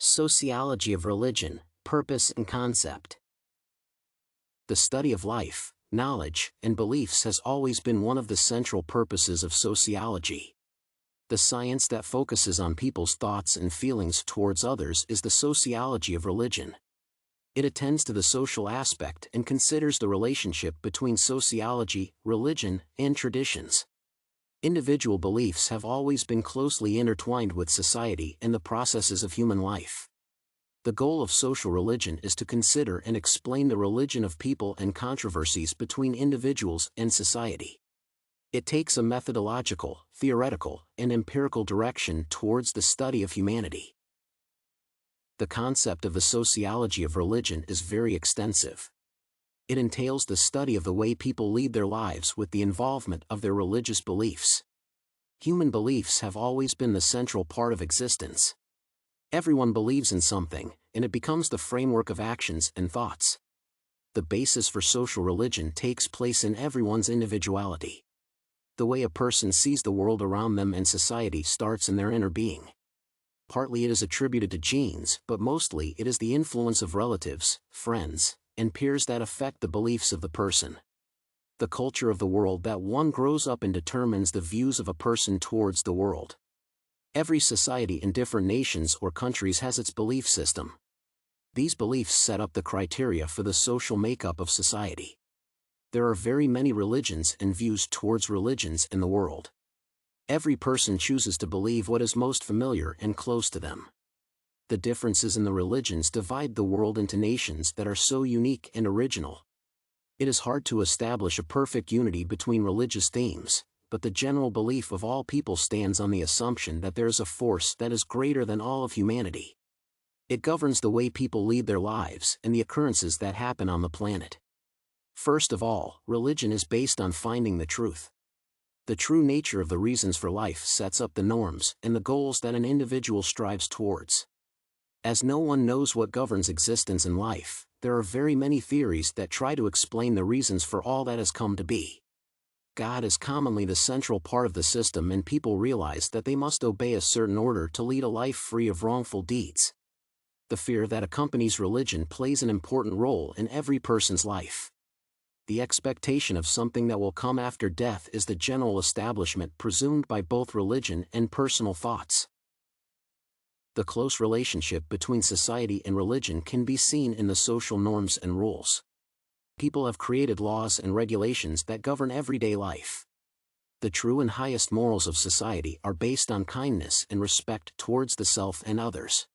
Sociology of religion, purpose and concept. The study of life, knowledge, and beliefs has always been one of the central purposes of sociology. The science that focuses on people's thoughts and feelings towards others is the sociology of religion. It attends to the social aspect and considers the relationship between sociology, religion, and traditions. Individual beliefs have always been closely intertwined with society and the processes of human life. The goal of social religion is to consider and explain the religion of people and controversies between individuals and society. It takes a methodological, theoretical, and empirical direction towards the study of humanity. The concept of the sociology of religion is very extensive. It entails the study of the way people lead their lives with the involvement of their religious beliefs. Human beliefs have always been the central part of existence. Everyone believes in something, and it becomes the framework of actions and thoughts. The basis for social religion takes place in everyone's individuality. The way a person sees the world around them and society starts in their inner being. Partly it is attributed to genes, but mostly it is the influence of relatives, friends, and peers that affect the beliefs of the person. The culture of the world that one grows up in determines the views of a person towards the world. Every society in different nations or countries has its belief system. These beliefs set up the criteria for the social makeup of society. There are very many religions and views towards religions in the world. Every person chooses to believe what is most familiar and close to them. The differences in the religions divide the world into nations that are so unique and original. It is hard to establish a perfect unity between religious themes, but the general belief of all people stands on the assumption that there is a force that is greater than all of humanity. It governs the way people lead their lives and the occurrences that happen on the planet. First of all, religion is based on finding the truth. The true nature of the reasons for life sets up the norms and the goals that an individual strives towards. As no one knows what governs existence in life, there are very many theories that try to explain the reasons for all that has come to be. God is commonly the central part of the system, and people realize that they must obey a certain order to lead a life free of wrongful deeds. The fear that accompanies religion plays an important role in every person's life. The expectation of something that will come after death is the general establishment presumed by both religion and personal thoughts. The close relationship between society and religion can be seen in the social norms and rules. People have created laws and regulations that govern everyday life. The true and highest morals of society are based on kindness and respect towards the self and others.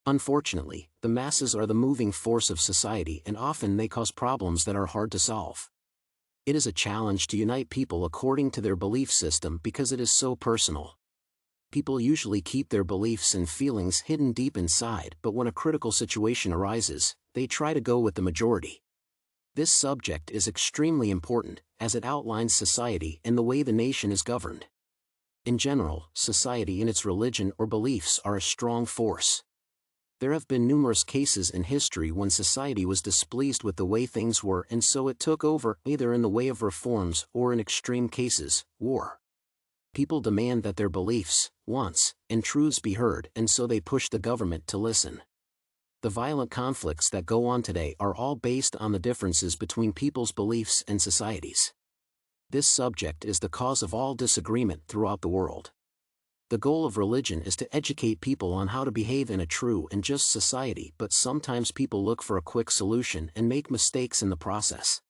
Unfortunately, the masses are the moving force of society, and often they cause problems that are hard to solve. It is a challenge to unite people according to their belief system because it is so personal. People usually keep their beliefs and feelings hidden deep inside, but when a critical situation arises, they try to go with the majority. This subject is extremely important, as it outlines society and the way the nation is governed. In general, society and its religion or beliefs are a strong force. There have been numerous cases in history when society was displeased with the way things were, and so it took over, either in the way of reforms or, in extreme cases, war. People demand that their beliefs, wants, and truths be heard, and so they push the government to listen. The violent conflicts that go on today are all based on the differences between people's beliefs and societies. This subject is the cause of all disagreement throughout the world. The goal of religion is to educate people on how to behave in a true and just society, but sometimes people look for a quick solution and make mistakes in the process.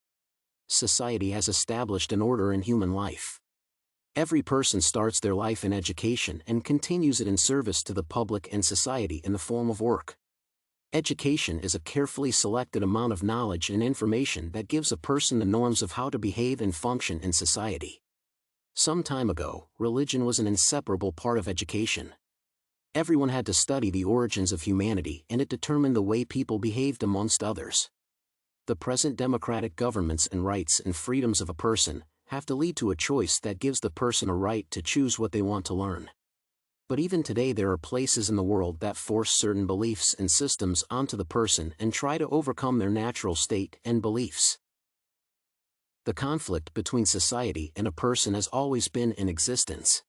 Society has established an order in human life. Every person starts their life in education and continues it in service to the public and society in the form of work. Education is a carefully selected amount of knowledge and information that gives a person the norms of how to behave and function in society. Some time ago, religion was an inseparable part of education. Everyone had to study the origins of humanity, and it determined the way people behaved amongst others. The present democratic governments and rights and freedoms of a person have to lead to a choice that gives the person a right to choose what they want to learn. But even today there are places in the world that force certain beliefs and systems onto the person and try to overcome their natural state and beliefs. The conflict between society and a person has always been in existence.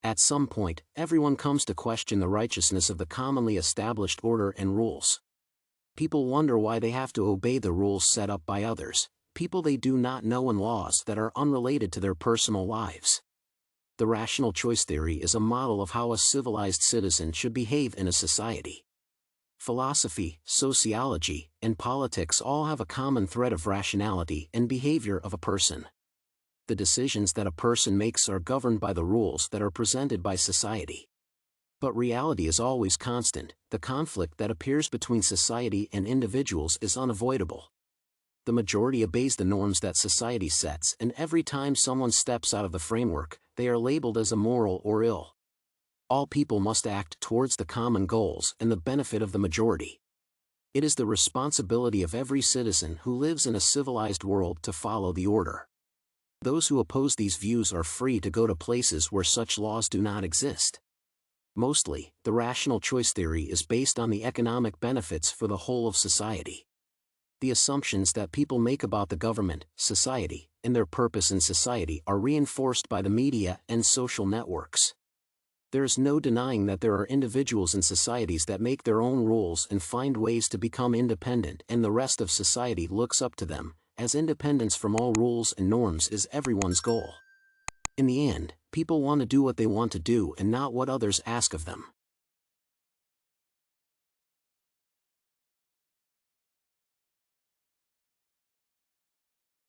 At some point, everyone comes to question the righteousness of the commonly established order and rules. People wonder why they have to obey the rules set up by others, people they do not know, and laws that are unrelated to their personal lives. The rational choice theory is a model of how a civilized citizen should behave in a society. Philosophy, sociology, and politics all have a common thread of rationality and behavior of a person. The decisions that a person makes are governed by the rules that are presented by society. But reality is always constant. The conflict that appears between society and individuals is unavoidable. The majority obeys the norms that society sets, and every time someone steps out of the framework, they are labeled as immoral or ill. All people must act towards the common goals and the benefit of the majority. It is the responsibility of every citizen who lives in a civilized world to follow the order. Those who oppose these views are free to go to places where such laws do not exist. Mostly, the rational choice theory is based on the economic benefits for the whole of society. The assumptions that people make about the government, society, and their purpose in society are reinforced by the media and social networks. There is no denying that there are individuals in societies that make their own rules and find ways to become independent, and the rest of society looks up to them, as independence from all rules and norms is everyone's goal. In the end, people want to do what they want to do and not what others ask of them.